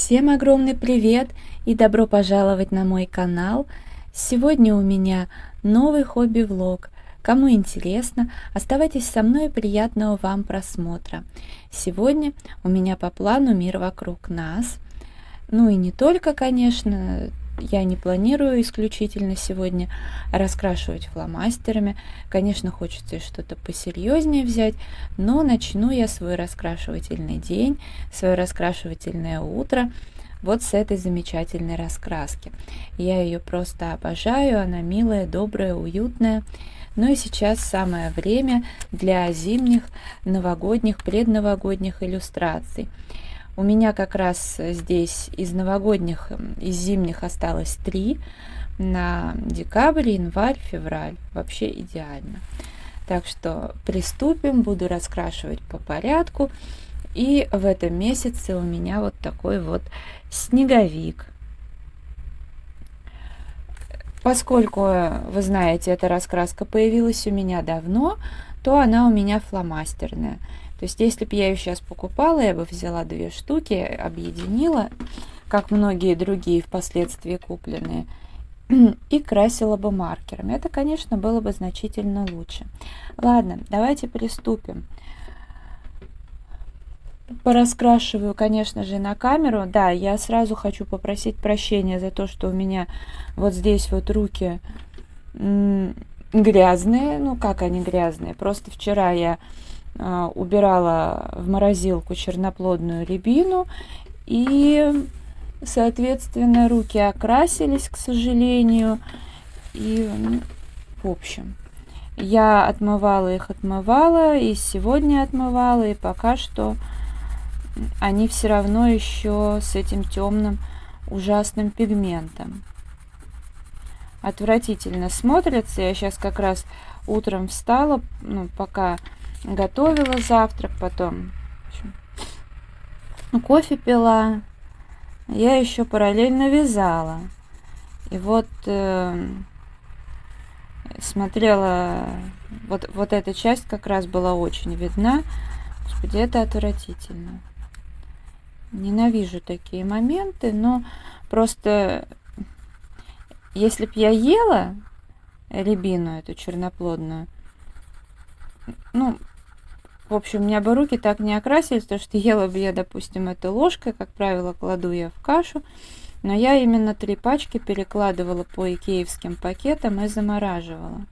Всем огромный привет и добро пожаловать на мой канал. Сегодня у меня новый хобби-влог. Кому интересно, оставайтесь со мной и приятного вам просмотра. Сегодня у меня по плану мир вокруг нас. Ну и не только, конечно, я не планирую исключительно сегодня раскрашивать фломастерами. Конечно, хочется и что-то посерьезнее взять, но начну я свой раскрашивательный день, свое раскрашивательное утро вот с этой замечательной раскраски. Я ее просто обожаю, она милая, добрая, уютная. Ну и сейчас самое время для зимних, новогодних, предновогодних иллюстраций. У меня как раз здесь из новогодних, из зимних осталось 3 на декабрь, январь, февраль. Вообще идеально. Так что приступим, буду раскрашивать по порядку. И в этом месяце у меня вот такой вот снеговик. Поскольку, вы знаете, эта раскраска появилась у меня давно, то она у меня фломастерная. То есть, если бы я ее сейчас покупала, я бы взяла 2 штуки, объединила, как многие другие впоследствии купленные, и красила бы маркером. Это, конечно, было бы значительно лучше. Ладно, давайте приступим. Пораскрашиваю, конечно же, на камеру. Да, я сразу хочу попросить прощения за то, что у меня вот здесь вот руки грязные. Ну, как они грязные? Просто вчера я убирала в морозилку черноплодную рябину, и, соответственно, руки окрасились, к сожалению. И, в общем, я отмывала их, и сегодня отмывала, и пока что они все равно еще с этим темным ужасным пигментом. Отвратительно смотрятся. Я сейчас как раз утром встала, пока готовила завтрак, потом кофе пила, я еще параллельно вязала. И вот смотрела, вот эта часть как раз была очень видна. Господи, это отвратительно. Ненавижу такие моменты, но просто если б я ела рябину эту черноплодную, в общем, у меня бы руки так не окрасились, потому что ела бы я, допустим, это ложкой, как правило, кладу я в кашу, но я именно 3 пачки перекладывала по икеевским пакетам и замораживала.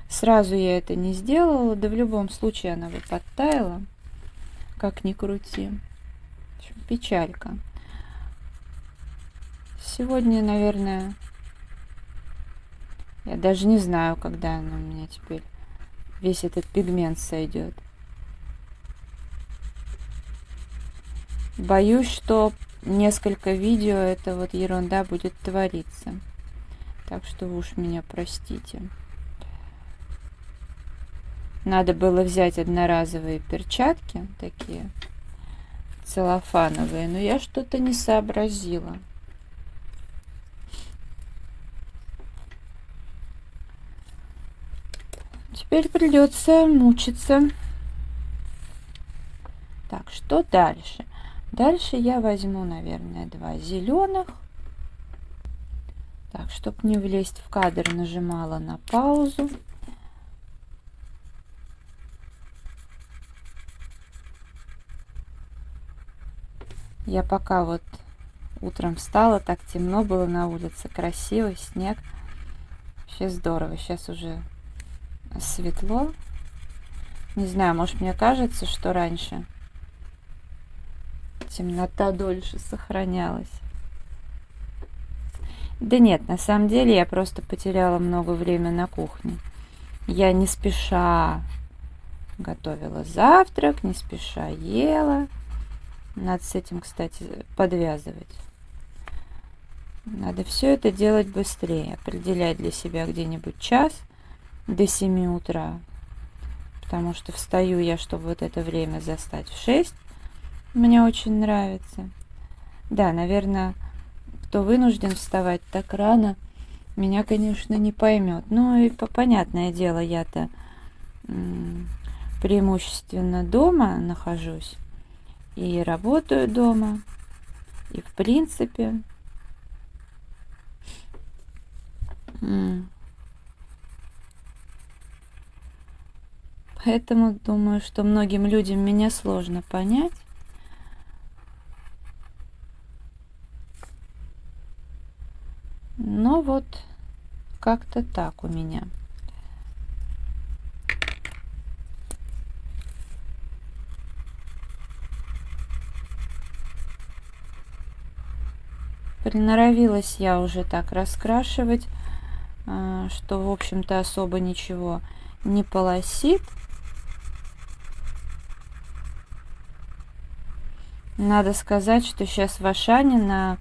Сразу я это не сделала, да в любом случае она бы подтаяла, как ни крути. В общем, печалька. Сегодня, наверное, я даже не знаю, когда она у меня теперь, весь этот пигмент сойдет. Боюсь, что несколько видео это вот ерунда будет твориться. Так что вы уж меня простите. Надо было взять одноразовые перчатки, такие целлофановые, но я что-то не сообразила. Теперь придется мучиться. Так, что дальше? Дальше я возьму, наверное, 2 зеленых. Так, чтобы не влезть в кадр, нажимала на паузу. Я пока вот утром встала, так темно было на улице, красиво, снег. Вообще здорово. Сейчас уже светло. Не знаю, может, мне кажется, что раньше темнота дольше сохранялась. Да нет, на самом деле я просто потеряла много времени на кухне. Я не спеша готовила завтрак, не спеша ела. Надо с этим, кстати, подвязывать. Надо все это делать быстрее. Определять для себя где-нибудь час до 7 утра. Потому что встаю я, чтобы вот это время застать в 6. Мне очень нравится. Да, наверное, кто вынужден вставать так рано, меня, конечно, не поймет. Ну и понятное дело, я-то преимущественно дома нахожусь и работаю дома. И в принципе... Поэтому думаю, что многим людям меня сложно понять. Но вот как-то так у меня. Приноровилась я уже так раскрашивать, что, в общем-то, особо ничего не полосит. Надо сказать, что сейчас в Ашане на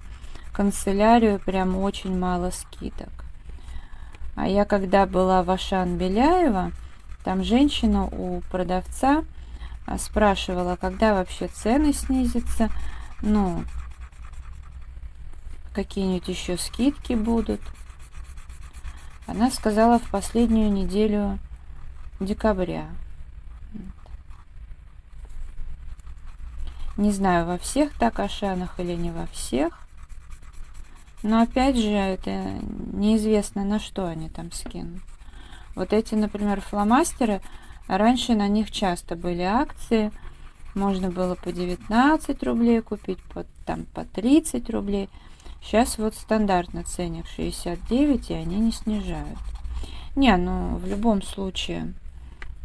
канцелярию прям очень мало скидок. А я когда была в Ашан Беляева, там женщина у продавца спрашивала, когда вообще цены снизятся, ну, какие-нибудь еще скидки будут. Она сказала в последнюю неделю декабря. Не знаю, во всех так Ашанах или не во всех. Но опять же, это неизвестно, на что они там скинут. Вот эти, например, фломастеры, раньше на них часто были акции. Можно было по 19 рублей купить, по 30 рублей. Сейчас вот стандартно ценник 69, и они не снижают. Не, ну в любом случае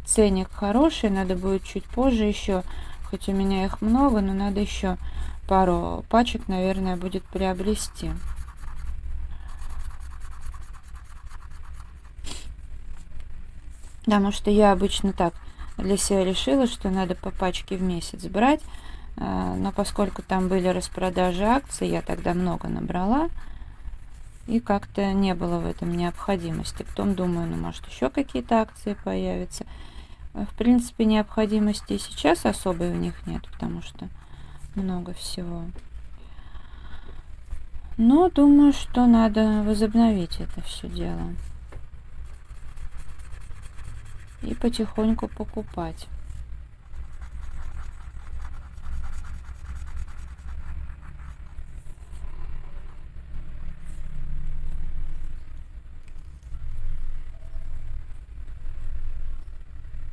ценник хороший, надо будет чуть позже еще, хоть у меня их много, но надо еще пару пачек, наверное, будет приобрести. Потому что я обычно так для себя решила, что надо по пачке в месяц брать. Но поскольку там были распродажи акций, я тогда много набрала. И как-то не было в этом необходимости. Потом думаю, ну может еще какие-то акции появятся. В принципе, необходимости и сейчас особой в них нет, потому что много всего. Но думаю, что надо возобновить это все дело. И потихоньку покупать.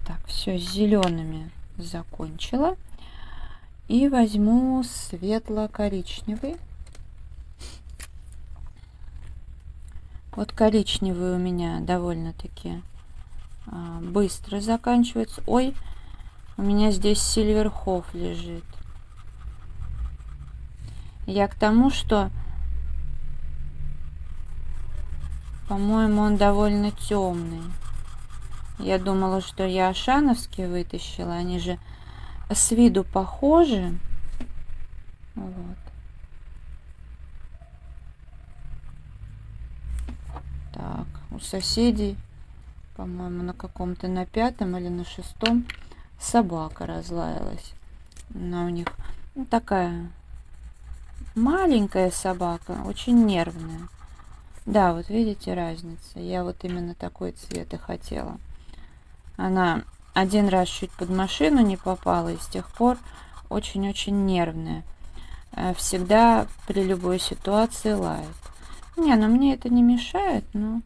Так, все, с зелеными закончила. И возьму светло-коричневый. Вот коричневый у меня довольно-таки быстро заканчивается. Ой, у меня здесь Сильверхоф лежит. Я к тому, что, по-моему, он довольно темный. Я думала, что я ашановский вытащила. Они же с виду похожи. Вот. Так, у соседей, по-моему, на каком-то на 5-м или на 6-м собака разлаялась. Она у них такая маленькая собака, очень нервная. Да, вот видите разницу. Я вот именно такой цвет и хотела. Она один раз чуть под машину не попала, и с тех пор очень-очень нервная. Всегда при любой ситуации лает. Не, ну мне это не мешает, но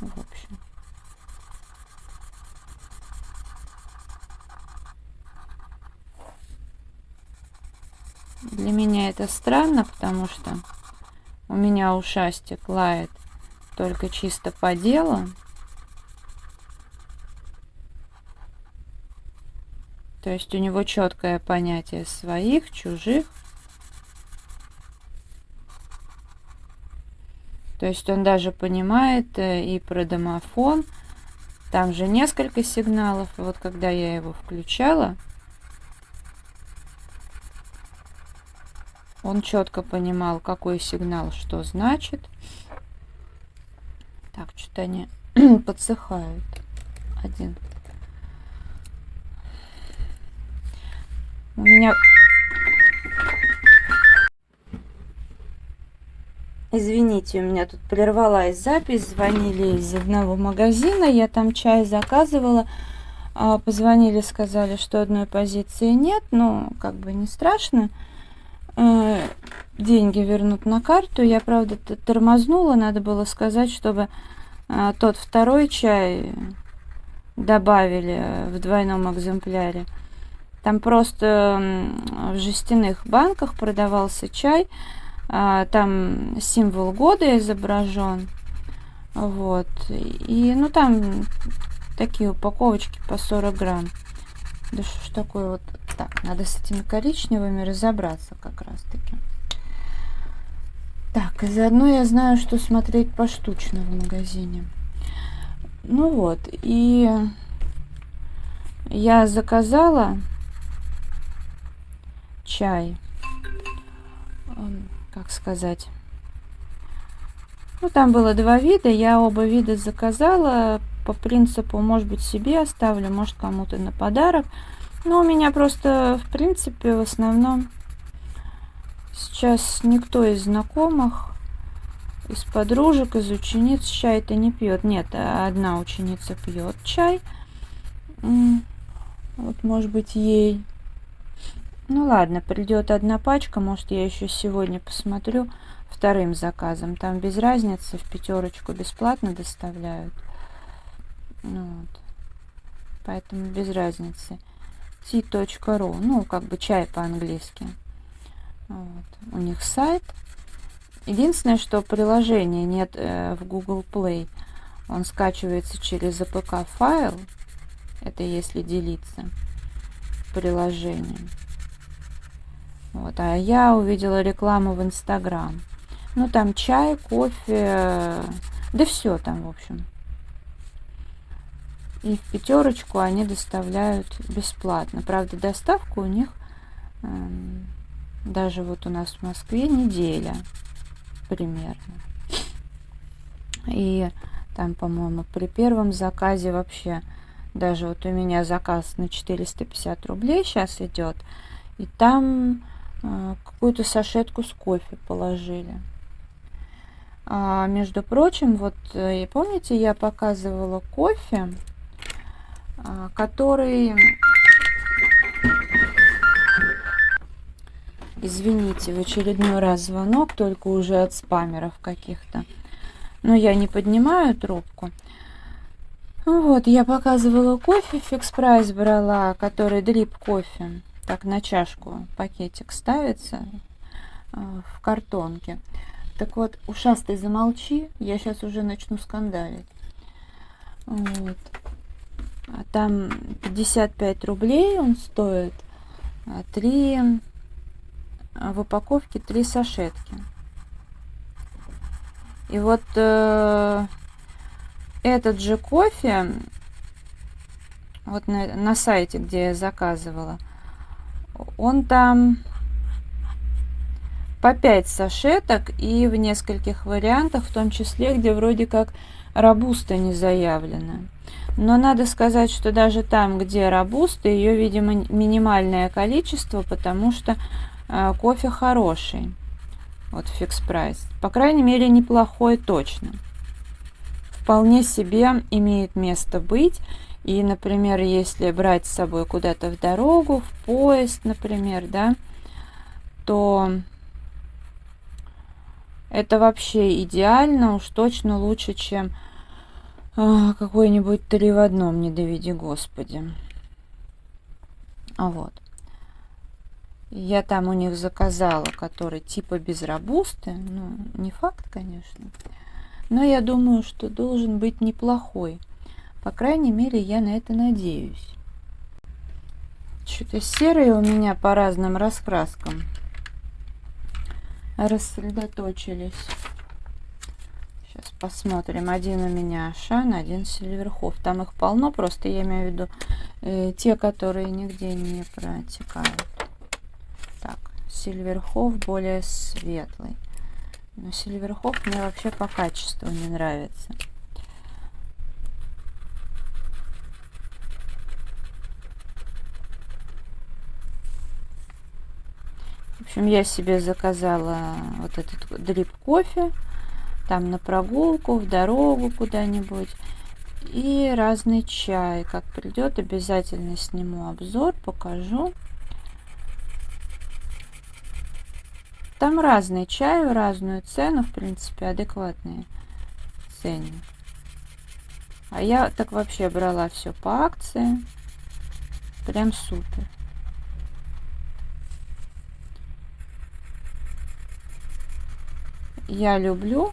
в общем. Для меня это странно, потому что у меня ушастик лает только чисто по делу. То есть у него четкое понятие своих, чужих. То есть он даже понимает и про домофон. Там же несколько сигналов. И вот когда я его включала, он четко понимал, какой сигнал что значит. Так, что-то они подсыхают. Один. У меня... Извините, у меня тут прервалась запись. Звонили из одного магазина. Я там чай заказывала. Позвонили, сказали, что одной позиции нет. Но как бы не страшно. деньги вернут на карту. Я, правда, тормознула, надо было сказать, чтобы тот второй чай добавили в двойном экземпляре. Там просто в жестяных банках продавался чай, там символ года изображен, вот, и, ну, там такие упаковочки по 40 грамм. Да что ж такое вот, так, надо с этими коричневыми разобраться как раз таки. Так, и заодно я знаю, что смотреть поштучно в магазине. Ну вот, и я заказала чай, как сказать, ну там было два вида, я оба вида заказала по принципу, может быть, себе оставлю, может, кому-то на подарок. Но у меня просто, в принципе, в основном сейчас никто из знакомых, из подружек, из учениц чай-то не пьет. Нет, одна ученица пьет чай. Вот, может быть, ей. Ну ладно, придет одна пачка, может, я еще сегодня посмотрю вторым заказом. Там без разницы, в пятерочку бесплатно доставляют. Ну, вот. Поэтому без разницы. Tea.ru, ну, как бы чай по-английски. Вот. У них сайт. Единственное, что приложения нет в Google Play. Он скачивается через APK файл. Это если делиться приложением. Вот. А я увидела рекламу в Instagram. Ну, там чай, кофе, да все там, в общем. И в пятерочку они доставляют бесплатно. Правда, доставка у них даже вот у нас в Москве неделя примерно. И там, по-моему, при первом заказе вообще, даже вот у меня заказ на 450 рублей сейчас идет, и там какую-то сашетку с кофе положили. Между прочим, вот помните, я показывала кофе, который, извините, в очередной раз звонок, только уже от спамеров каких-то, но я не поднимаю трубку. Вот, я показывала кофе, фикс прайс брала, который дрип кофе, так на чашку пакетик ставится в картонке. Так вот, ушастый, замолчи, я сейчас уже начну скандалить. Вот. А там 55 рублей он стоит, в упаковке 3 сашетки. И вот этот же кофе, вот на сайте, где я заказывала, он там по 5 сашеток и в нескольких вариантах, в том числе, где вроде как робуста не заявлена. Но надо сказать, что даже там, где робуста, ее, видимо, минимальное количество, потому что кофе хороший. Вот фикс прайс. По крайней мере, неплохой точно. Вполне себе имеет место быть. И, например, если брать с собой куда-то в дорогу, в поезд, например, да, то это вообще идеально, уж точно лучше, чем какой-нибудь 3 в одном, не доведи Господи. Вот. Я там у них заказала, который типа без робусты. Ну, не факт, конечно. Но я думаю, что должен быть неплохой. По крайней мере, я на это надеюсь. Что-то серые у меня по разным раскраскам рассредоточились. Сейчас посмотрим. Один у меня Ашан, один Сильверхоф. Там их полно, просто я имею в виду те, которые нигде не протекают. Так, Сильверхоф более светлый. Но Сильверхоф мне вообще по качеству не нравится. В общем, я себе заказала вот этот дрип кофе. Там на прогулку, в дорогу куда-нибудь. И разный чай. Как придет, обязательно сниму обзор, покажу. там разный чай, разную цену, в принципе, адекватные цены. А я так вообще брала все по акции. Прям супер. Я люблю,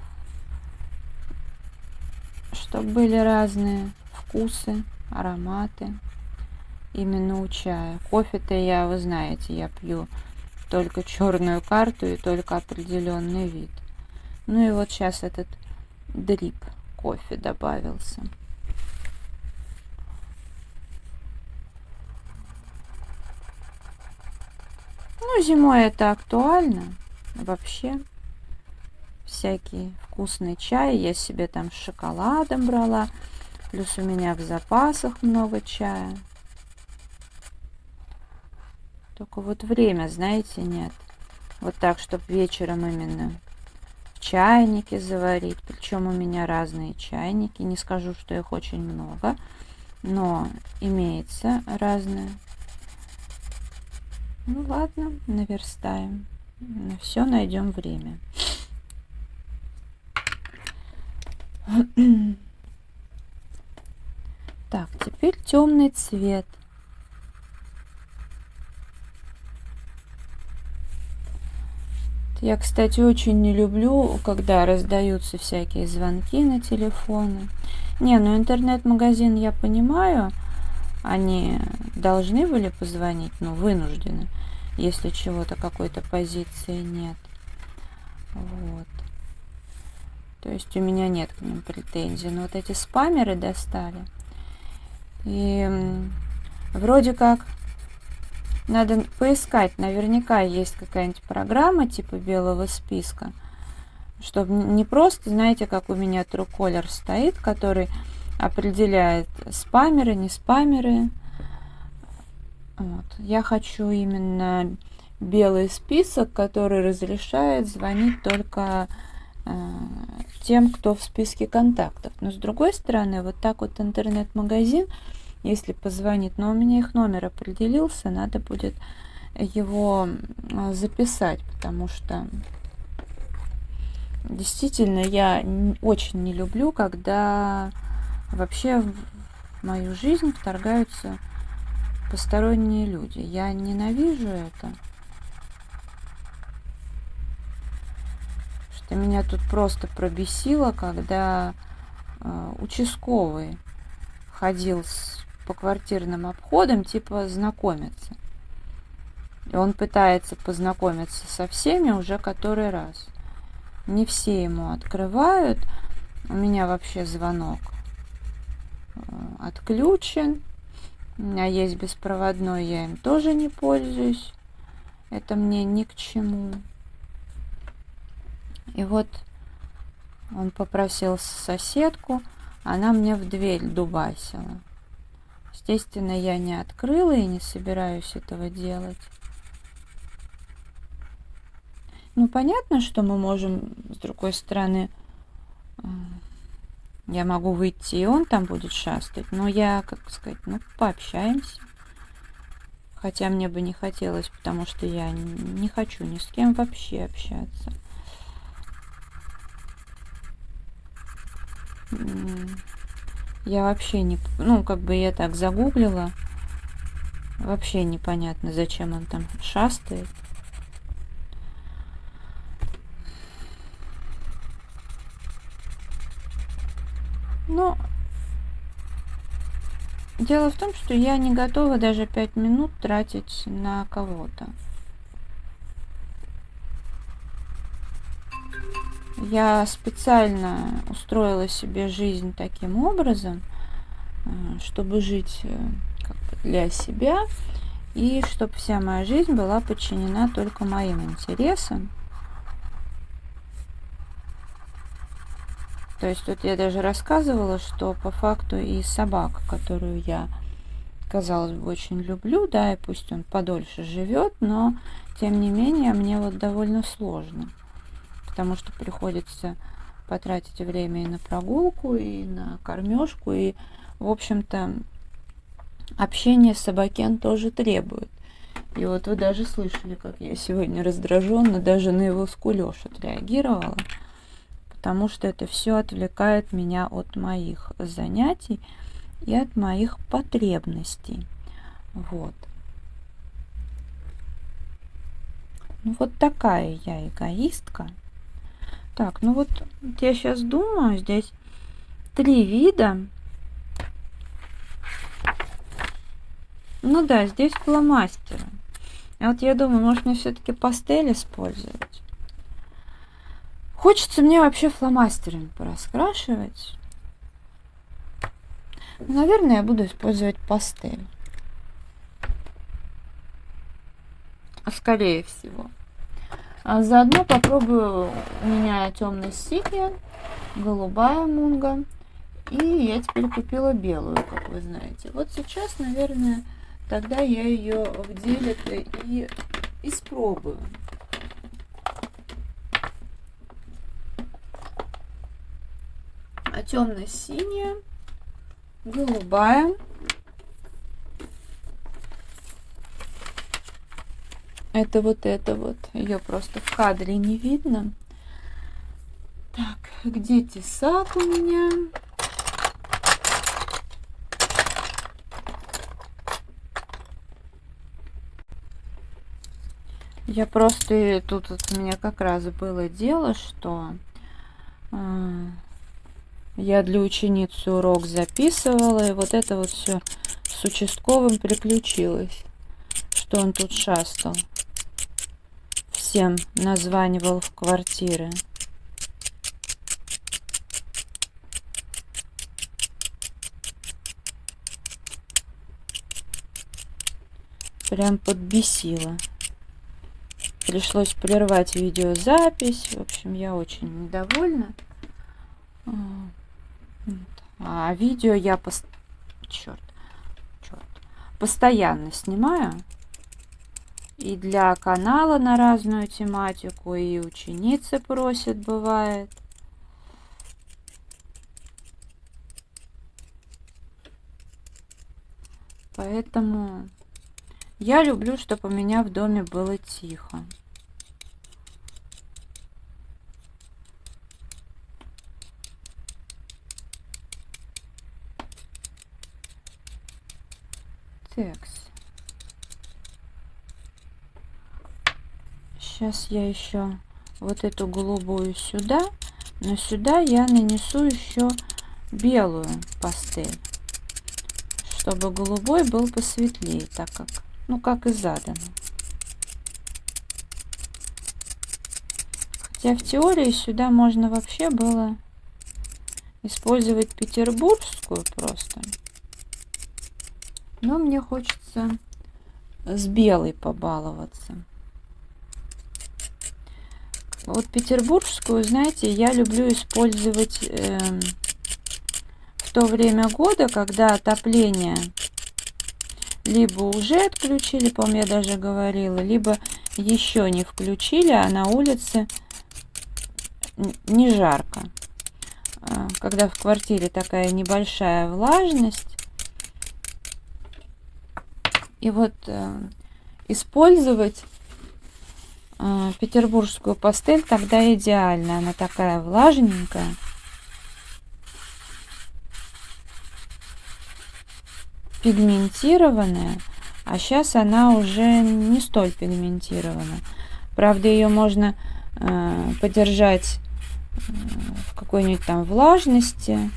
чтобы были разные вкусы, ароматы именно у чая. Кофе-то я, вы знаете, я пью только черную карту и только определенный вид. Ну и вот сейчас этот дрип кофе добавился. Ну, зимой это актуально вообще. Всякий вкусный чай. Я себе там с шоколадом брала. Плюс у меня в запасах много чая. Только вот время, знаете, нет. Вот так, чтобы вечером именно в чайнике заварить. Причем у меня разные чайники. Не скажу, что их очень много. Но имеется разное. Ну ладно, наверстаем. На все найдем время. Так, теперь темный цвет. Я, кстати, очень не люблю, когда раздаются всякие звонки на телефоны. Не, ну интернет-магазин я понимаю, они должны были позвонить, но вынуждены, если чего-то, какой-то позиции нет. Вот. То есть у меня нет к ним претензий. Но вот эти спамеры достали. И вроде как надо поискать. Наверняка есть какая-нибудь программа типа белого списка. Чтобы не просто, знаете, как у меня Truecaller стоит, который определяет спамеры, не спамеры. Вот. Я хочу именно белый список, который разрешает звонить только тем, кто в списке контактов. Но с другой стороны, вот так вот интернет-магазин, если позвонит, но у меня их номер определился, надо будет его записать, потому что действительно я очень не люблю, когда вообще в мою жизнь вторгаются посторонние люди. Я ненавижу это. Что меня тут просто пробесило, когда участковый ходил по квартирным обходам, типа знакомиться. И он пытается познакомиться со всеми уже который раз. Не все ему открывают. У меня вообще звонок отключен. У меня есть беспроводной, я им тоже не пользуюсь. Это мне ни к чему. И вот он попросил соседку, она мне в дверь дубасила. Естественно, я не открыла и не собираюсь этого делать. Ну, понятно, что мы можем, с другой стороны, я могу выйти, и он там будет шастать, но я, как сказать, ну, пообщаемся. Хотя мне бы не хотелось, потому что я не хочу ни с кем вообще общаться. Я вообще не... Ну, как бы я так загуглила. Вообще непонятно, зачем он там шастает. Но дело в том, что я не готова даже 5 минут тратить на кого-то. Я специально устроила себе жизнь таким образом, чтобы жить как бы для себя, и чтобы вся моя жизнь была подчинена только моим интересам. То есть вот я даже рассказывала, что по факту и собака, которую я, казалось бы, очень люблю, да, и пусть он подольше живет, но тем не менее мне вот довольно сложно, потому что приходится потратить время и на прогулку, и на кормежку, и, в общем-то, общение с собакен тоже требует. И вот вы даже слышали, как я сегодня раздраженно даже на его скулёж отреагировала, потому что это все отвлекает меня от моих занятий и от моих потребностей. Вот. Ну вот такая я эгоистка. Так, ну вот я сейчас думаю, здесь 3 вида. Ну да, здесь фломастеры. А вот я думаю, может мне все-таки пастель использовать. Хочется мне вообще фломастерами пораскрашивать. Наверное, я буду использовать пастель. Скорее всего. А заодно попробую, у меня темно-синяя, голубая мунга. И я теперь купила белую, как вы знаете. Вот сейчас, наверное, тогда я ее в деле-то и испробую. А темно-синяя, голубая. Это вот. Ее просто в кадре не видно. Так, где тесак у меня? Я просто... Тут вот у меня как раз было дело, что я для ученицы урок записывала, и вот это вот все с участковым приключилось, что он тут шастал. Всем названивал в квартиры. Прям подбесило. Пришлось прервать видеозапись. В общем, я очень недовольна. А видео я постоянно снимаю. И для канала на разную тематику, и ученицы просят, бывает. Поэтому я люблю, чтобы у меня в доме было тихо. Текс. Сейчас я еще вот эту голубую сюда, но сюда я нанесу еще белую пастель, чтобы голубой был посветлее, так как, ну, как и задано. Хотя в теории сюда можно вообще было использовать петербургскую просто. Но мне хочется с белой побаловаться. Вот петербургскую, знаете, я люблю использовать в то время года, когда отопление либо уже отключили, по-моему, я даже говорила, либо еще не включили, а на улице не жарко. Когда в квартире такая небольшая влажность. И вот использовать петербургскую пастель тогда идеально. Она такая влажненькая. Пигментированная. А сейчас она уже не столь пигментирована. Правда, ее можно подержать в какой-нибудь там влажности.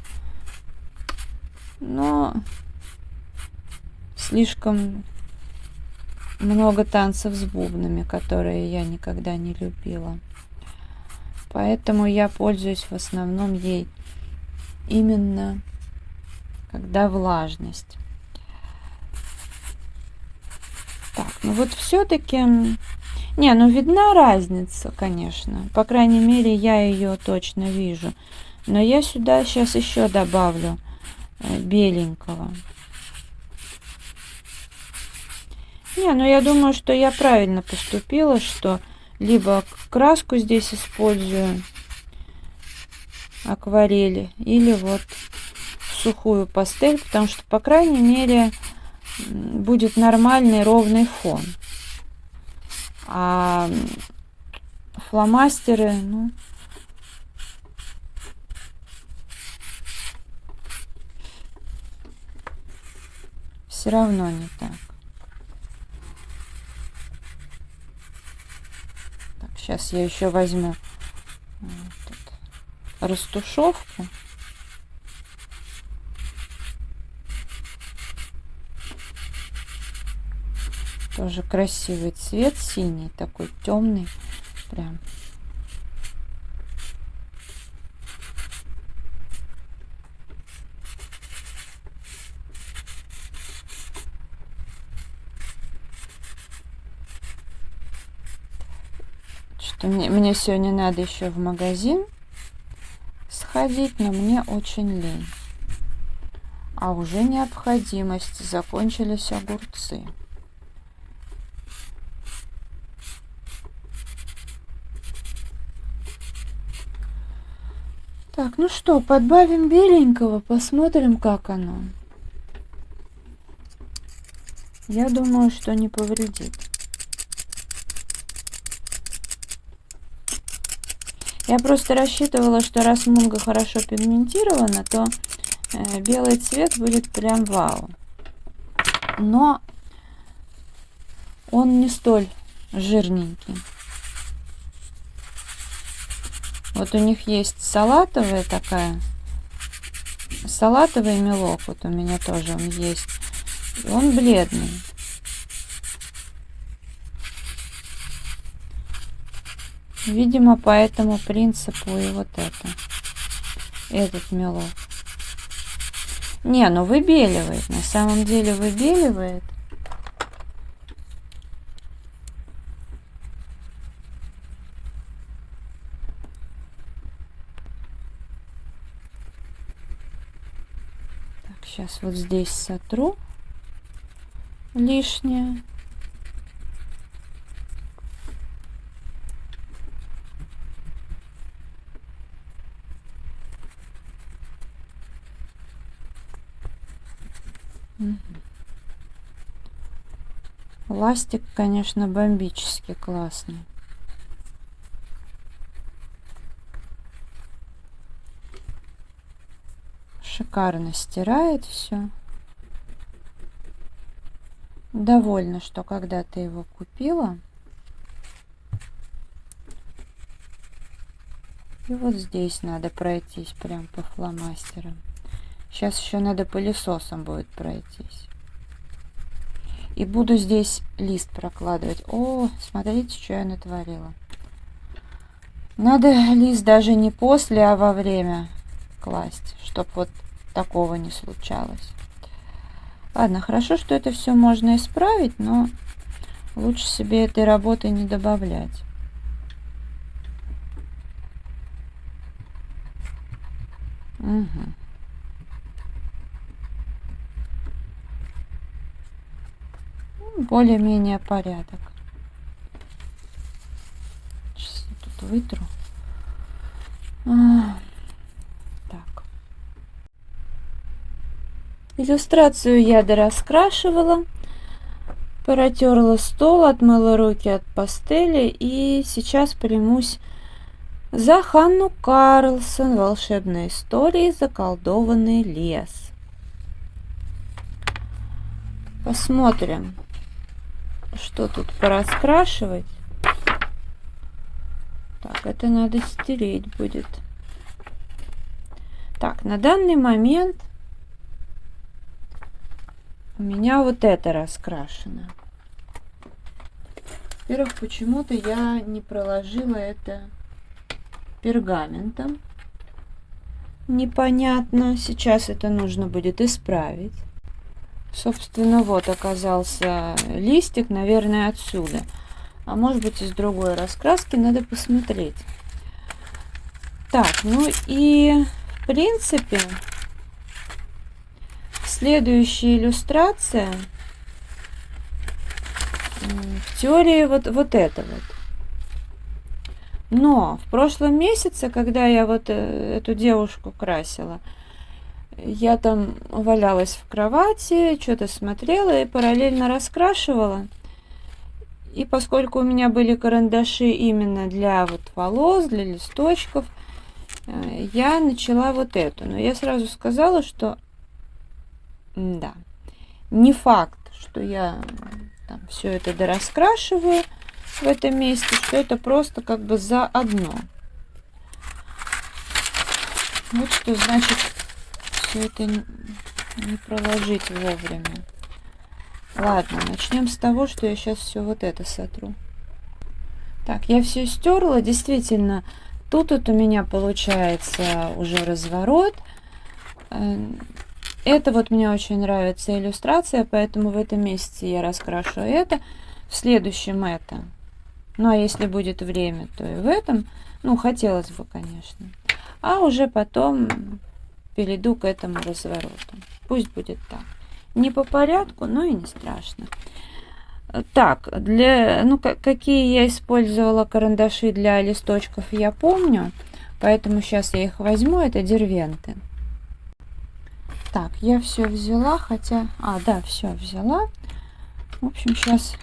Но слишком много танцев с бубнами, которые я никогда не любила. Поэтому я пользуюсь в основном ей именно когда влажность. Так, ну вот все-таки... Не, ну видна разница, конечно. По крайней мере, я ее точно вижу. Но я сюда сейчас еще добавлю беленького. Не, ну я думаю, что я правильно поступила, что либо краску здесь использую, акварели, или вот сухую пастель, потому что, по крайней мере, будет нормальный ровный фон. А фломастеры, ну, все равно не так. Так, сейчас я еще возьму тут растушевку. Тоже красивый цвет, синий, такой темный, прям. Что мне сегодня надо еще в магазин сходить, но мне очень лень. А уже необходимость, закончились огурцы. Так, ну что, подбавим беленького, посмотрим, как оно. Я думаю, что не повредит. Я просто рассчитывала, что раз мунга хорошо пигментирована, то белый цвет будет прям вау. Но он не столь жирненький. Вот у них есть салатовая такая, салатовый мелок, вот у меня тоже он есть. И он бледный. Видимо, по этому принципу и вот этот мелок. Не, ну выбеливает, на самом деле выбеливает. Так, сейчас вот здесь сотру лишнее. Ластик, конечно, бомбически классный. Шикарно стирает все. Довольна, что когда-то его купила. И вот здесь надо пройтись прям по фломастерам. Сейчас еще надо пылесосом будет пройтись. И буду здесь лист прокладывать. О, смотрите, что я натворила. Надо лист даже не после, а во время класть, чтобы вот такого не случалось. Ладно, хорошо, что это все можно исправить, но лучше себе этой работы не добавлять. Угу. Более-менее порядок. Сейчас я тут вытру. Так. Иллюстрацию я дораскрашивала. Протерла стол, отмыла руки от пастели. И сейчас примусь за Ханну Карлсон. Волшебные истории. Заколдованный лес. Посмотрим, что тут пораскрашивать. Так, это надо стереть будет. Так, на данный момент у меня вот это раскрашено. Во-первых, почему-то я не проложила это пергаментом. Непонятно. Сейчас это нужно будет исправить. Собственно, вот оказался листик, наверное, отсюда. А может быть, из другой раскраски, надо посмотреть. Так, ну и в принципе, следующая иллюстрация, в теории вот это вот. Но в прошлом месяце, когда я вот эту девушку красила, я там валялась в кровати, что-то смотрела и параллельно раскрашивала. И поскольку у меня были карандаши именно для вот волос, для листочков, я начала вот эту. Но я сразу сказала, что да, не факт, что я там все это дораскрашиваю в этом месте, что это просто как бы заодно. Вот что значит все это не проложить вовремя. Ладно, начнем с того, что я сейчас все вот это сотру. Так, я все стерла. Действительно, тут вот у меня получается уже разворот. Это вот мне очень нравится иллюстрация, поэтому в этом месяце я раскрашу это, в следующем это. Ну, а если будет время, то и в этом. Ну, хотелось бы, конечно. А уже потом перейду к этому развороту. Пусть будет так. Не по порядку, но и не страшно. Так, какие я использовала карандаши для листочков, я помню. Поэтому сейчас я их возьму. Это Дервенты. Так, я все взяла, хотя... да, все взяла. В общем, сейчас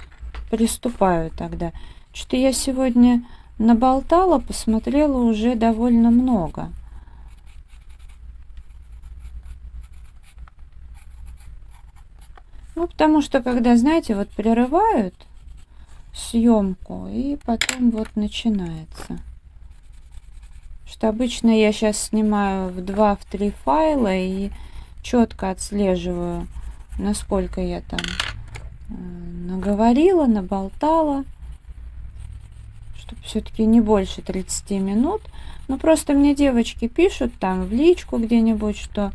приступаю тогда. Что-то я сегодня наболтала, посмотрела уже довольно много. Ну, потому что, когда, знаете, вот прерывают съемку, и потом вот начинается. Что обычно я сейчас снимаю в 2-3 файла и четко отслеживаю, насколько я там наговорила, наболтала, чтобы все-таки не больше 30 минут. Ну, просто мне девочки пишут там в личку где-нибудь, что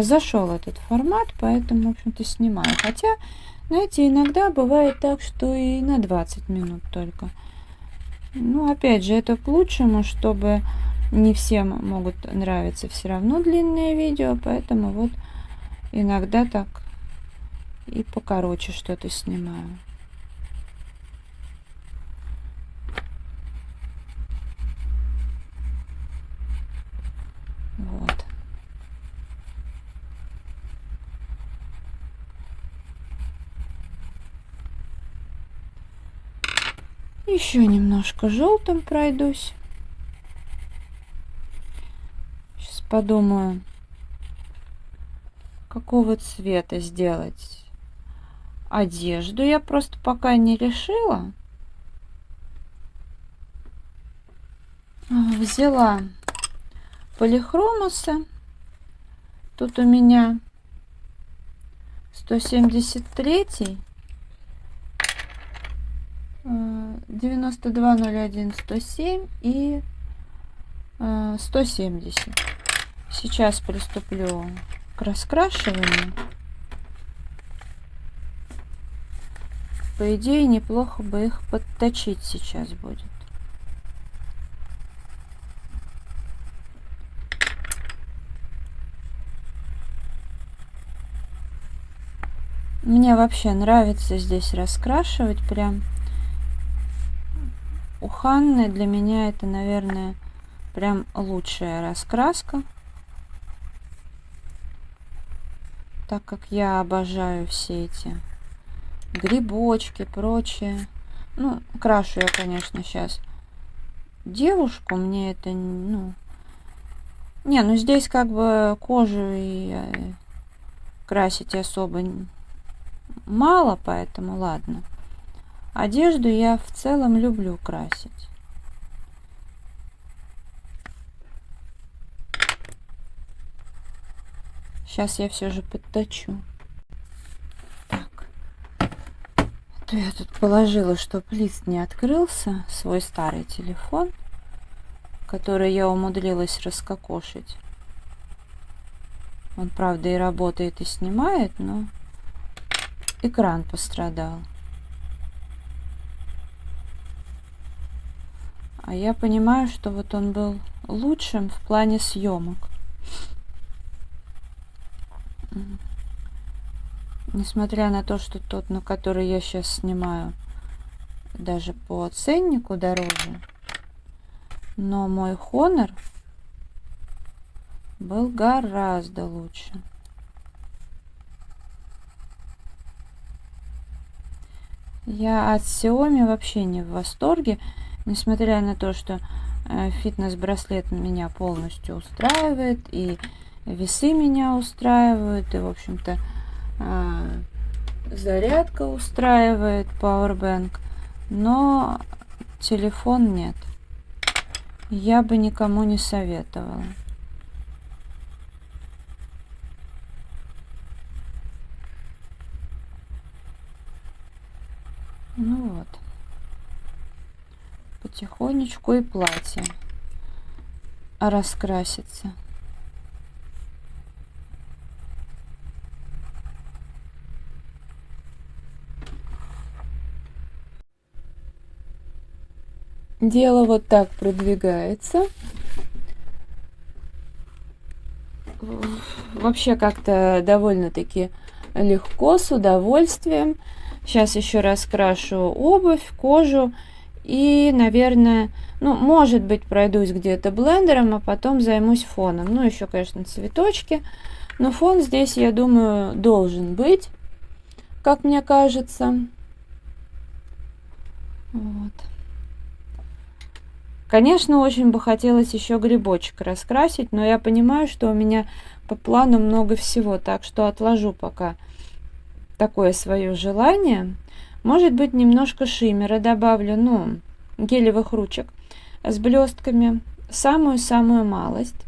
зашел этот формат, поэтому, в общем-то, снимаю. Хотя, знаете, иногда бывает так, что и на 20 минут только. Ну, опять же, это к лучшему, чтобы не всем могут нравиться все равно длинные видео, поэтому вот иногда так и покороче что-то снимаю. Вот. Еще немножко желтым пройдусь. Сейчас подумаю, какого цвета сделать одежду. Я просто пока не решила. Взяла полихромосы. Тут у меня 173, 9201, 107 и 170. Сейчас приступлю к раскрашиванию. По идее, неплохо бы их подточить сейчас будет. Мне вообще нравится здесь раскрашивать. Прям у Ханны для меня это, наверное, прям лучшая раскраска. Так как я обожаю все эти грибочки, прочее. Ну, крашу я, конечно, сейчас девушку. Мне это, ну... Не, ну здесь как бы кожу и красить особо мало, поэтому ладно. Одежду я в целом люблю красить. Сейчас я все же подточу. Так. А то я тут положила, чтобы лист не открылся, свой старый телефон, который я умудрилась раскокошить. Он, правда, и работает, и снимает, но экран пострадал. А я понимаю, что вот он был лучшим в плане съемок. Несмотря на то, что тот, на который я сейчас снимаю, даже по ценнику дороже, но мой Honor был гораздо лучше. Я от Xiaomi вообще не в восторге, несмотря на то, что фитнес-браслет меня полностью устраивает, и весы меня устраивают, и, в общем-то, зарядка устраивает, Powerbank, но телефон нет. Я бы никому не советовала. Ну вот. Потихонечку и платье раскрасится. Дело вот так продвигается. Вообще как-то довольно-таки легко, с удовольствием. Сейчас еще раскрашу обувь, кожу и, наверное, ну, может быть, пройдусь где-то блендером, а потом займусь фоном. Ну, еще, конечно, цветочки. Но фон здесь, я думаю, должен быть, как мне кажется. Вот. Конечно, очень бы хотелось еще грибочек раскрасить, но я понимаю, что у меня по плану много всего, так что отложу пока такое свое желание. Может быть, немножко шиммера добавлю, ну, гелевых ручек с блестками, самую-самую малость.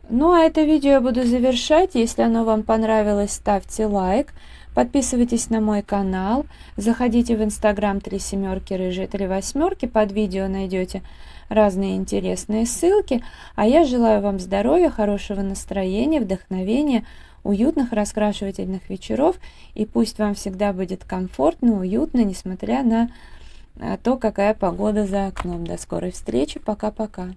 Ну, а это видео я буду завершать. Если оно вам понравилось, ставьте лайк. Подписывайтесь на мой канал, заходите в Instagram 3 семерки рыжие 3 восьмерки, под видео найдете разные интересные ссылки. А я желаю вам здоровья, хорошего настроения, вдохновения, уютных раскрашивательных вечеров. И пусть вам всегда будет комфортно, уютно, несмотря на то, какая погода за окном. До скорой встречи, пока-пока.